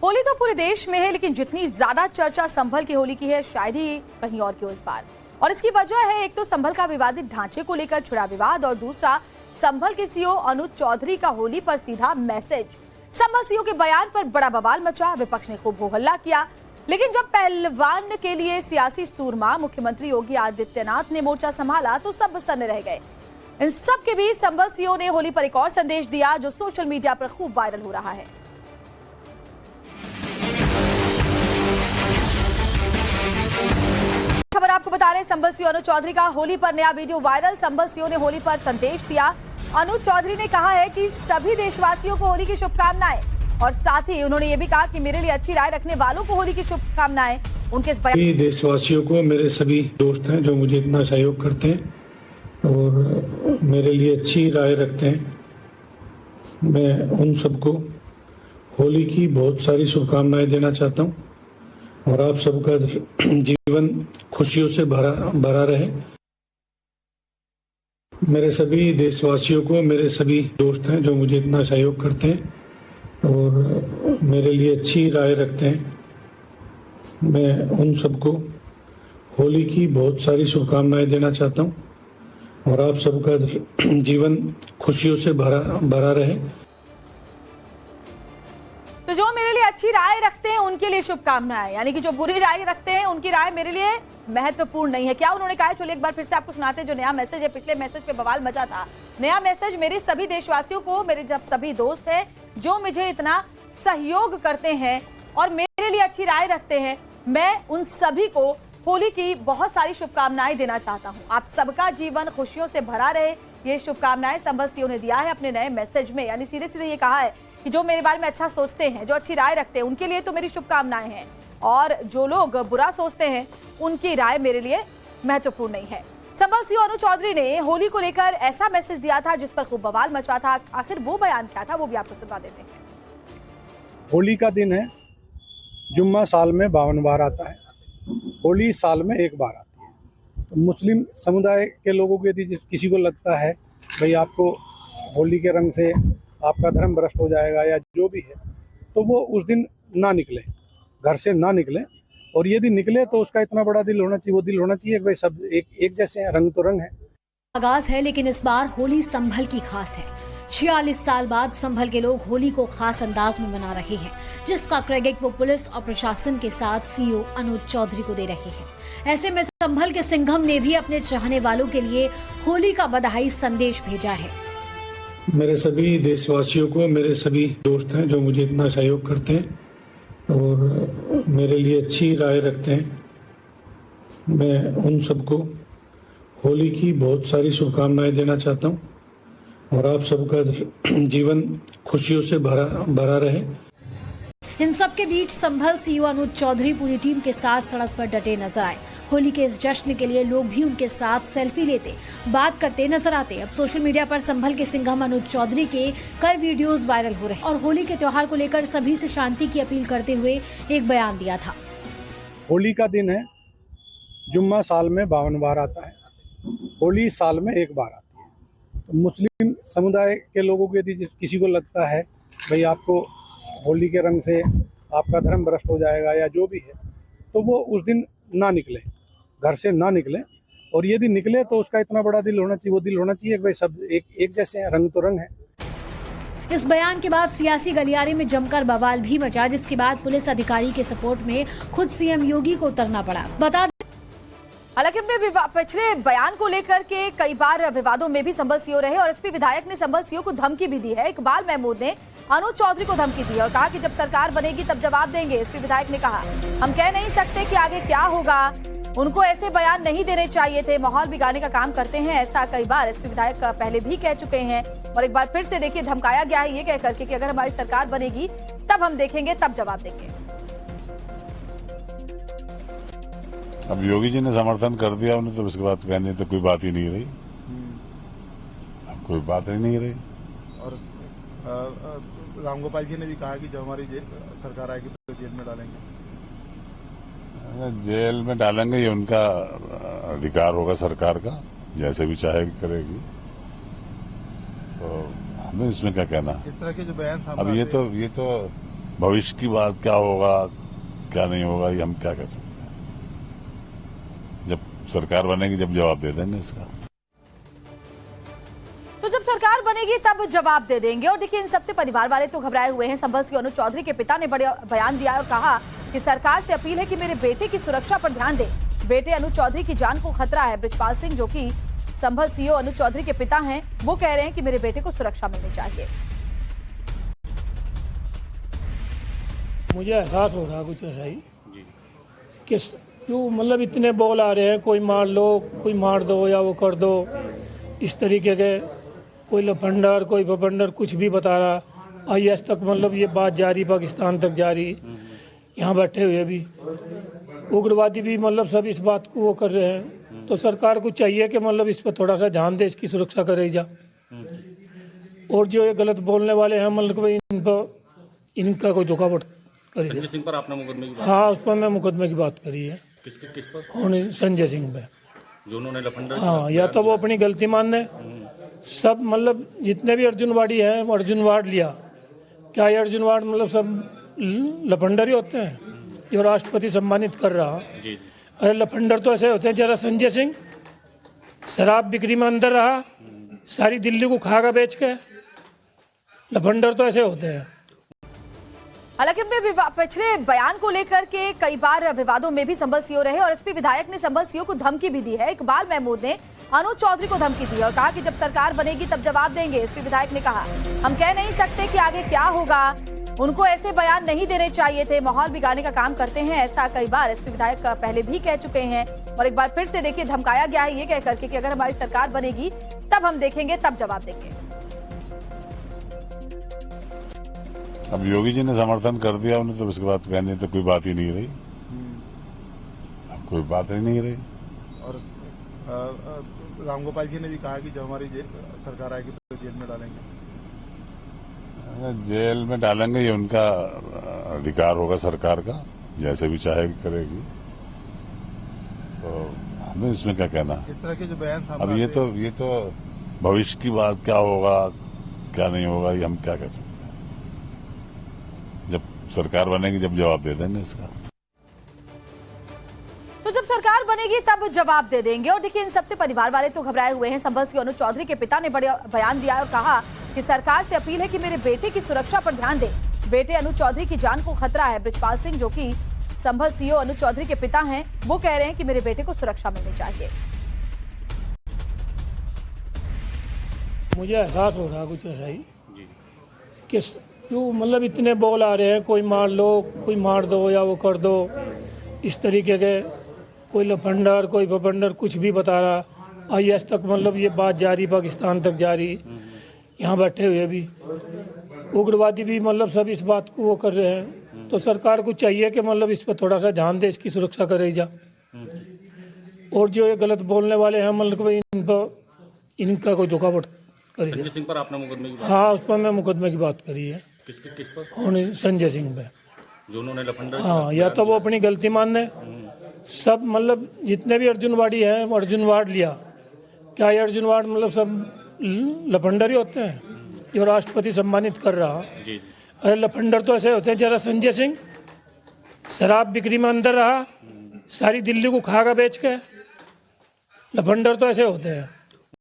होली तो पूरे देश में है, लेकिन जितनी ज्यादा चर्चा संभल की होली की है शायद ही कहीं और की हो इस बार। और इसकी वजह है एक तो संभल का विवादित ढांचे को लेकर छिड़ा विवाद और दूसरा संभल के सीओ अनुज चौधरी का होली पर सीधा मैसेज। संभल सीओ के बयान पर बड़ा बवाल मचा, विपक्ष ने खूब हो हल्ला किया, लेकिन जब पहलवान के लिए सियासी सूरमा मुख्यमंत्री योगी आदित्यनाथ ने मोर्चा संभाला तो सब सन्न रह गए। इन सब के बीच संभल सीओ ने होली पर एक और संदेश दिया जो सोशल मीडिया पर खूब वायरल हो रहा है। खबर आपको बता रहे हैं, संभल सीओ अनुज चौधरी का होली पर नया वीडियो वायरल। संभल सीओ ने होली पर संदेश दिया। अनुज चौधरी ने कहा है कि सभी देशवासियों को होली की शुभकामनाएं और साथ ही उन्होंने ये भी कहा कि मेरे लिए अच्छी राय रखने वालों को होली की शुभकामनाएं। उनके इस बयान देशवासियों को, मेरे सभी दोस्त हैं जो मुझे इतना सहयोग करते हैं और मेरे लिए अच्छी राय रखते हैं, मैं उन सबको होली की बहुत सारी शुभकामनाएं देना चाहता हूं और आप सबका जीवन खुशियों से भरा रहे। मेरे सभी देशवासियों को, मेरे सभी दोस्त हैं जो मुझे इतना सहयोग करते हैं और मेरे लिए अच्छी राय रखते हैं, मैं उन सबको होली की बहुत सारी शुभकामनाएं देना चाहता हूं और आप सबका जीवन खुशियों से भरा रहे। तो जो मेरे लिए अच्छी राय रखते हैं उनके लिए शुभकामनाएं, यानी कि जो बुरी राय रखते हैं उनकी राय मेरे लिए महत्वपूर्ण नहीं है। क्या उन्होंने कहा है, चलिए एक बार फिर से आपको सुनाते हैं जो नया मैसेज है। पिछले मैसेज पे बवाल मचा था। नया मैसेज, मेरे सभी देशवासियों को, मेरे जब सभी दोस्त हैं जो मुझे इतना सहयोग करते हैं और मेरे लिए अच्छी राय रखते हैं, मैं उन सभी को होली की बहुत सारी शुभकामनाएं देना चाहता हूं। आप सबका जीवन खुशियों से भरा रहे, ये शुभकामनाएं संभल सीओ ने दिया है अपने नए मैसेज में। यानी सीधे सीधे ये कहा है कि जो मेरे बारे में अच्छा सोचते हैं, जो अच्छी राय रखते हैं, उनके लिए तो मेरी शुभकामनाएं हैं और जो लोग बुरा सोचते हैं उनकी राय मेरे लिए महत्वपूर्ण नहीं है। संभल सीओ अनुज चौधरी ने होली को लेकर ऐसा मैसेज दिया था जिस पर खूब बवाल मचा था। आखिर वो बयान क्या था, वो भी आपको सुना देते हैं। होली का दिन है, जुम्मा साल में 52 बार आता है, होली साल में एक बार आती है। तो मुस्लिम समुदाय के लोगों को यदि किसी को लगता है भाई आपको होली के रंग से आपका धर्म भ्रष्ट हो जाएगा या जो भी है, तो वो उस दिन ना निकले, घर से ना निकले, और यदि निकले तो उसका इतना बड़ा दिल होना चाहिए, वो दिल होना चाहिए कि भाई सब एक जैसे हैं, रंग तो रंग है। आगाज है, लेकिन इस बार होली संभल की खास है। 46 साल बाद संभल के लोग होली को खास अंदाज में मना रहे हैं, जिसका क्रेडिट वो पुलिस और प्रशासन के साथ सीओ अनुज चौधरी को दे रहे हैं। ऐसे में संभल के सिंघम ने भी अपने चाहने वालों के लिए होली का बधाई संदेश भेजा है। मेरे सभी देशवासियों को, मेरे सभी दोस्त हैं जो मुझे इतना सहयोग करते हैं और मेरे लिए अच्छी राय रखते हैं, मैं उन सबको होली की बहुत सारी शुभकामनाएं देना चाहता हूं और आप सबका जीवन खुशियों से भरा रहे। इन सब के बीच संभल सीओ अनुज चौधरी पूरी टीम के साथ सड़क पर डटे नजर आए। होली के इस जश्न के लिए लोग भी उनके साथ सेल्फी लेते, बात करते नजर आते। अब सोशल मीडिया पर संभल के सिंघम अनुज चौधरी के कई वीडियोस वायरल हो रहे हैं और होली के त्योहार को लेकर सभी से शांति की अपील करते हुए एक बयान दिया था। होली का दिन है, जुम्मा साल में 52 बार आता है, होली साल में एक बार आती है। तो मुस्लिम समुदाय के लोगों को यदि किसी को लगता है भाई आपको होली के रंग से आपका धर्म भ्रष्ट हो जाएगा या जो भी है, तो वो उस दिन ना निकले, घर से ना निकले, और यदि निकले तो उसका इतना बड़ा दिल होना चाहिए, वो दिल होना चाहिए कि भाई सब एक जैसे हैं, रंग तो रंग है। इस बयान के बाद सियासी गलियारे में जमकर बवाल भी मचा, जिसके बाद पुलिस अधिकारी के सपोर्ट में खुद सीएम योगी को उतरना पड़ा। हालांकि अपने पिछले बयान को लेकर के कई बार विवादों में भी संभल सीओ रहे और एसपी विधायक ने संभल सीओ को धमकी भी दी है। इकबाल महमूद ने अनुज चौधरी को धमकी दी और कहा कि जब सरकार बनेगी तब जवाब देंगे। एसपी विधायक ने कहा, हम कह नहीं सकते कि आगे क्या होगा, उनको ऐसे बयान नहीं देने चाहिए थे, माहौल बिगाड़ने का काम करते हैं। ऐसा कई बार एसपी विधायक पहले भी कह चुके हैं और एक बार फिर से देखिए धमकाया गया है ये कह करके कि अगर हमारी सरकार बनेगी तब हम देखेंगे, तब जवाब देंगे। अब योगी जी ने समर्थन कर दिया उन्हें, तो उसके बाद कहने तो कोई बात ही नहीं रही, अब कोई बात ही नहीं रही। और रामगोपाल जी ने भी कहा कि जब हमारी सरकार आएगी तो जेल में डालेंगे। जेल में डालेंगे ये उनका अधिकार होगा, सरकार का जैसे भी चाहेगी करेगी, तो हमें इसमें क्या कहना। इस तरह के जो बयान अब ये तो भविष्य की बात क्या होगा क्या नहीं होगा ये हम क्या कर सकते हैं। जब सरकार बनेगी जब जवाब दे देंगे इसका। तो जब सरकार बनेगी तब जवाब दे देंगे। और देखिए, इन सबसे परिवार वाले तो घबराए हुए हैं। संभल सिंह अनुज चौधरी के पिता ने बड़े बयान दिया और कहा कि सरकार से अपील है कि मेरे बेटे की सुरक्षा पर ध्यान दें। बेटे अनुज चौधरी की जान को खतरा है। बृजपाल सिंह, जो कि संभल सीओ अनुज चौधरी के पिता हैं, वो कह रहे हैं कि मेरे बेटे को सुरक्षा मिलनी चाहिए। मुझे एहसास हो रहा कुछ ऐसा ही कि क्यों मतलब इतने बॉल आ रहे हैं, कोई मार लो, कोई मार दो या वो कर दो, इस तरीके के कोई लफंडर कोई फफंडर कुछ भी बता रहा। IAS तक मतलब ये बात जारी, पाकिस्तान तक जारी, यहाँ बैठे हुए भी उग्रवादी भी मतलब सब इस बात को वो कर रहे हैं। तो सरकार को चाहिए कि मतलब इस पर थोड़ा सा ध्यान दे, इसकी सुरक्षा करे जा। और जो ये गलत बोलने वाले हैं मतलब इन पर इनका कोई रुकावट करे। संजय सिंह पर आपने मुकदमे की बात? हाँ, उस पर मैं मुकदमे की बात करी है। किस पर? संजय सिंह पे, जो उन्होंने लफंडर। हाँ, या तो वो अपनी गलती मान ले। सब मतलब जितने भी अर्जुनवाड़ी हैं वो अर्जुनवाड़ लिया। क्या ये अर्जुनवाड़ मतलब सब लफंडर ही होते हैं? जो राष्ट्रपति सम्मानित कर रहा, अरे लफंडर तो ऐसे होते हैं। जरा संजय सिंह शराब बिक्री में अंदर रहा, सारी दिल्ली को खागा बेच के। लफंडर तो ऐसे होते हैं। हालांकि अपने पिछले बयान को लेकर के कई बार विवादों में भी संभल सीओ रहे और एसपी विधायक ने संभल सीओ को धमकी भी दी है। इकबाल महमूद ने अनुज चौधरी को धमकी दी और कहा कि जब सरकार बनेगी तब जवाब देंगे। एसपी विधायक ने कहा, हम कह नहीं सकते कि आगे क्या होगा, उनको ऐसे बयान नहीं देने चाहिए थे, माहौल बिगाड़ने का काम करते हैं। ऐसा कई बार एसपी विधायक पहले भी कह चुके हैं और एक बार फिर से देखिए धमकाया गया है ये कह करके कि अगर हमारी सरकार बनेगी तब हम देखेंगे, तब जवाब देंगे। अब योगी जी ने समर्थन कर दिया, उन्हें तो उसके बाद कहने तो कोई बात ही नहीं रही। अब कोई बात ही नहीं रही। और रामगोपाल जी ने भी कहा कि जब हमारी सरकार आएगी तो जेल में डालेंगे। जेल में डालेंगे ये उनका अधिकार होगा, सरकार का, जैसे भी चाहेगी करेगी। तो हमें इसमें क्या कहना। इस तरह के जो बयान सामने अब ये तो भविष्य की बात क्या होगा क्या नहीं होगा ये हम क्या कह सकते हैं। जब सरकार बनेगी जब जवाब दे देंगे इसका। तो जब सरकार बनेगी तब जवाब दे देंगे। और देखिए, इन सबसे परिवार वाले तो घबराए हुए हैं। संभल सिंह अनुज चौधरी के पिता ने बड़े बयान दिया और कहा कि सरकार से अपील है कि मेरे बेटे की सुरक्षा पर ध्यान दें। बेटे अनुज चौधरी की जान को खतरा है। बृजपाल सिंह, जो कि संभल सीओ अनुज चौधरी के पिता हैं, वो कह रहे हैं कि मेरे बेटे को सुरक्षा मिलनी चाहिए। मुझे एहसास हो रहा कुछ ऐसा ही कि क्यों मतलब इतने बॉल आ रहे हैं, कोई मार लो, कोई मार दो या वो कर दो, इस तरीके के कोई लफंडर कोई फफंडर कुछ भी बता रहा। IAS तक मतलब ये बात जारी, पाकिस्तान तक जारी, यहाँ बैठे हुए भी उग्रवादी भी मतलब सब इस बात को वो कर रहे हैं। तो सरकार को चाहिए कि मतलब इस पर थोड़ा सा ध्यान दे, इसकी सुरक्षा करे जा। और जो ये गलत बोलने वाले हैं मतलब इन पर इनका कोई रुकावट करे। संजय सिंह पर आपने मुकदमे की बात? हाँ, उस पर मैं मुकदमे की बात करी है। किस पर? संजय सिंह पे, जो उन्होंने लफंडर। हाँ, या तो वो अपनी गलती मान ले। सब मतलब जितने भी अर्जुनवाड़ी हैं वो अर्जुनवाड़ लिया। क्या ये अर्जुनवाड़ मतलब सब लफंडर ही होते हैं? जो राष्ट्रपति सम्मानित कर रहा, अरे लफंडर तो ऐसे होते हैं। जरा संजय सिंह शराब बिक्री में अंदर रहा, सारी दिल्ली को खागा बेच के। लफंडर तो ऐसे होते हैं।